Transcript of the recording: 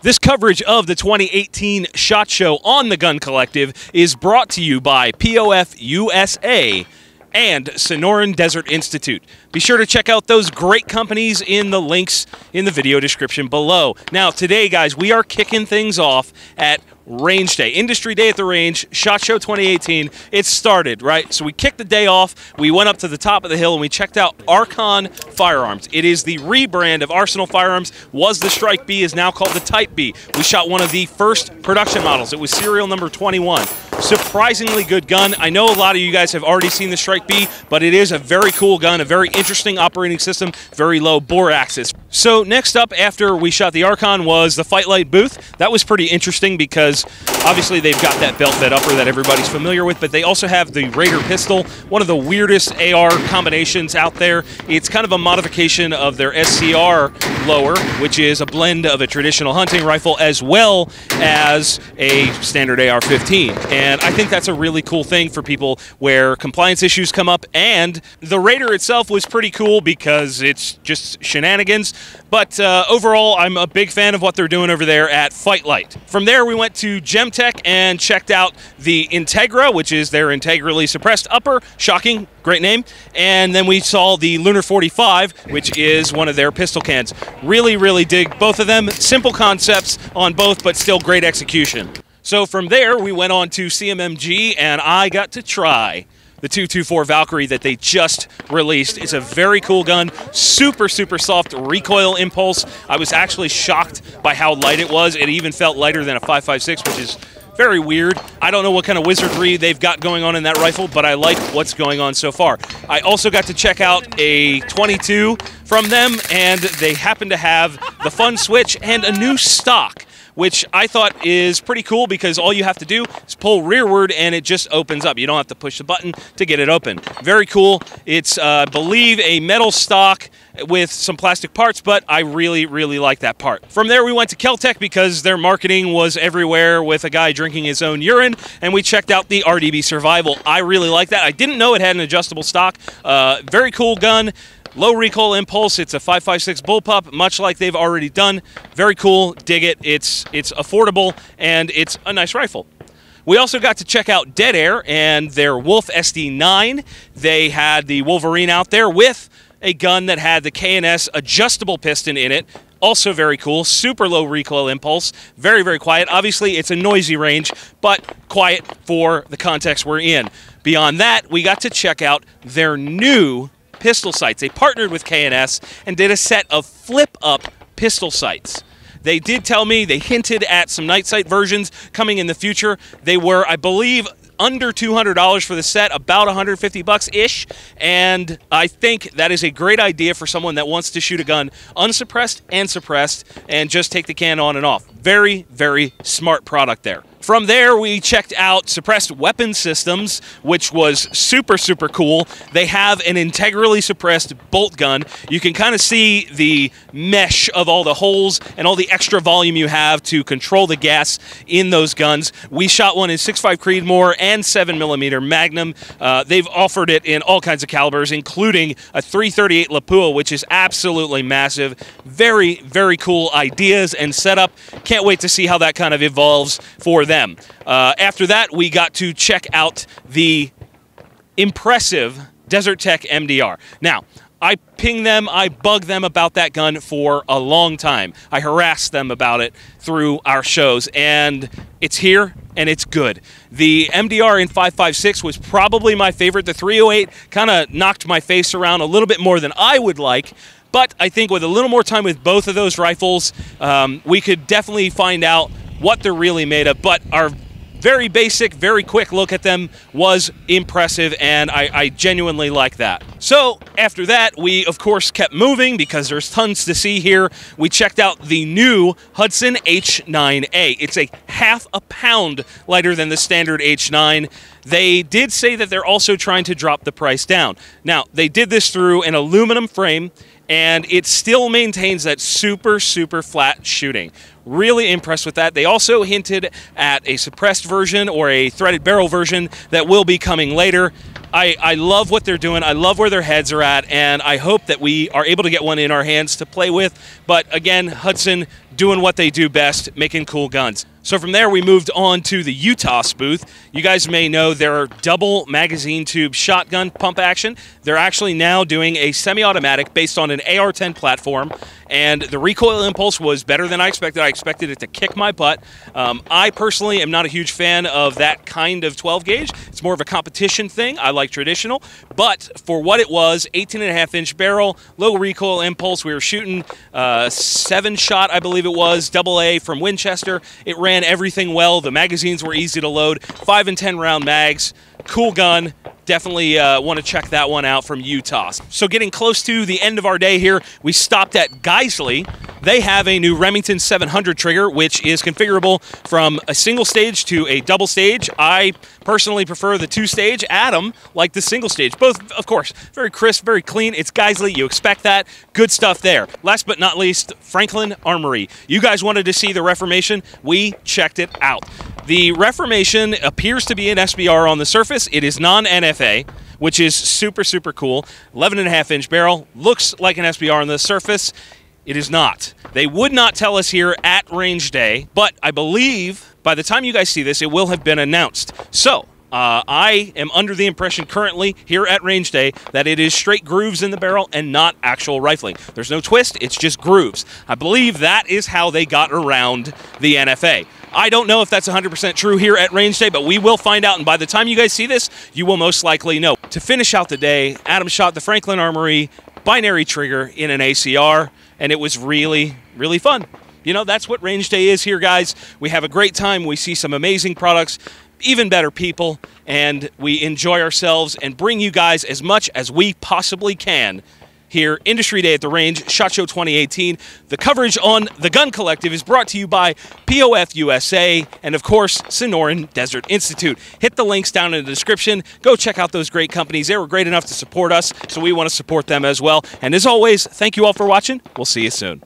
This coverage of the 2018 SHOT Show on the Gun Collective is brought to you by POF USA and Sonoran Desert Institute. Be sure to check out those great companies in the links in the video description below. Now, today, guys, we are kicking things off at Range Day, Industry Day at the Range, SHOT Show 2018. It started, right? So we kicked the day off, we went up to the top of the hill, and we checked out Archon Firearms. It is the rebrand of Arsenal Firearms. Was the Strike B, is now called the Type B. We shot one of the first production models. It was serial number 21. Surprisingly good gun. I know a lot of you guys have already seen the Strike B, but it is a very cool gun, a very interesting operating system, very low bore axis. So next up, after we shot the Archon, was the Fight Light booth. That was pretty interesting because obviously they've got that belt fed upper that everybody's familiar with, but they also have the Raider pistol, one of the weirdest AR combinations out there. It's kind of a modification of their SCR lower, which is a blend of a traditional hunting rifle as well as a standard AR-15. And I think that's a really cool thing for people where compliance issues come up. And the Raider itself was pretty cool because it's just shenanigans. But overall, I'm a big fan of what they're doing over there at Fight Light. From there, we went to GEMTEC and checked out the Integra, which is their integrally suppressed upper. Shocking, great name. And then we saw the Lunar 45, which is one of their pistol cans. Really, really dig both of them. Simple concepts on both, but still great execution. So from there, we went on to CMMG, and I got to try the 224 Valkyrie that they just released. It's a very cool gun, super, super soft recoil impulse. I was actually shocked by how light it was. It even felt lighter than a 5.56, which is very weird. I don't know what kind of wizardry they've got going on in that rifle, but I like what's going on so far. I also got to check out a 22 from them, and they happen to have the fun switch and a new stock, which I thought is pretty cool because all you have to do is pull rearward and it just opens up. You don't have to push the button to get it open. Very cool. It's, I believe, a metal stock with some plastic parts, but I really, really like that part. From there, we went to Keltec because their marketing was everywhere with a guy drinking his own urine, and we checked out the RDB Survival. I really like that. I didn't know it had an adjustable stock. Very cool gun. Low recoil impulse. It's a 5.56 bullpup, much like they've already done. Very cool. Dig it. It's affordable, and it's a nice rifle. We also got to check out Dead Air and their Wolf SD9. They had the Wolverine out there with a gun that had the K&S adjustable piston in it. Also very cool. Super low recoil impulse. Very, very quiet. Obviously, it's a noisy range, but quiet for the context we're in. Beyond that, we got to check out their new pistol sights. They partnered with K&S and did a set of flip-up pistol sights. They did tell me, they hinted at some night sight versions coming in the future. They were, I believe, under $200 for the set, about 150 bucks-ish, and I think that is a great idea for someone that wants to shoot a gun unsuppressed and suppressed and just take the can on and off. Very, very smart product there. From there, we checked out Suppressed Weapon Systems, which was super, super cool. They have an integrally suppressed bolt gun. You can kind of see the mesh of all the holes and all the extra volume you have to control the gas in those guns. We shot one in 6.5 Creedmoor and 7mm Magnum. They've offered it in all kinds of calibers, including a 338 Lapua, which is absolutely massive. Very, very cool ideas and setup. Can't wait to see how that kind of evolves for them. After that, we got to check out the impressive Desert Tech MDR. Now, I ping them, I bug them about that gun for a long time. I harassed them about it through our shows, and it's here, and it's good. The MDR in 5.56 was probably my favorite. The 308 kind of knocked my face around a little bit more than I would like, but I think with a little more time with both of those rifles, we could definitely find out what they're really made of. But our very basic, very quick look at them was impressive, and I genuinely like that. So after that, we of course kept moving because there's tons to see here. We checked out the new Hudson H9A. It's a half a pound lighter than the standard H9. They did say that they're also trying to drop the price down. Now, they did this through an aluminum frame, and it still maintains that super, super flat shooting. Really impressed with that. They also hinted at a suppressed version or a threaded barrel version that will be coming later. I love what they're doing. I love where their heads are at, and I hope that we are able to get one in our hands to play with. But again, Hudson doing what they do best, making cool guns. So from there, we moved on to the UTOS booth. You guys may know their double magazine tube shotgun pump action. They're actually now doing a semi-automatic based on an AR-10 platform, and the recoil impulse was better than I expected. I expected it to kick my butt. I personally am not a huge fan of that kind of 12 gauge. It's more of a competition thing. I like traditional, but for what it was, 18.5-inch barrel, low recoil impulse. We were shooting 7-shot, I believe it was, AA from Winchester. It ran everything well. The magazines were easy to load. 5 and 10 round mags. Cool gun. Definitely want to check that one out from UTOS. So getting close to the end of our day here, we stopped at Geisley. They have a new Remington 700 trigger, which is configurable from a single stage to a double stage. I personally prefer the 2-stage. Adam liked the single stage. Both, of course, very crisp, very clean. It's Geisley. You expect that. Good stuff there. Last but not least, Franklin Armory. You guys wanted to see the Reformation. We checked it out. The Reformation appears to be an SBR on the surface. It is non-NFA, which is super, super cool. 11.5-inch barrel. Looks like an SBR on the surface. It is not. They would not tell us here at range day, but I believe by the time you guys see this, it will have been announced. So I am under the impression currently here at range day that it is straight grooves in the barrel and not actual rifling. There's no twist. It's just grooves. I believe that is how they got around the NFA. I don't know if that's 100% true here at range day, but we will find out, and by the time you guys see this, you will most likely know. To finish out the day, Adam shot the Franklin Armory binary trigger in an ACR, and it was really, really fun. You know, that's what range day is here, guys. We have a great time. We see some amazing products, even better people, and we enjoy ourselves and bring you guys as much as we possibly can here, Industry Day at the Range, SHOT Show 2018. The coverage on the Gun Collective is brought to you by POF USA and, of course, Sonoran Desert Institute. Hit the links down in the description. Go check out those great companies. They were great enough to support us, so we want to support them as well. And as always, thank you all for watching. We'll see you soon.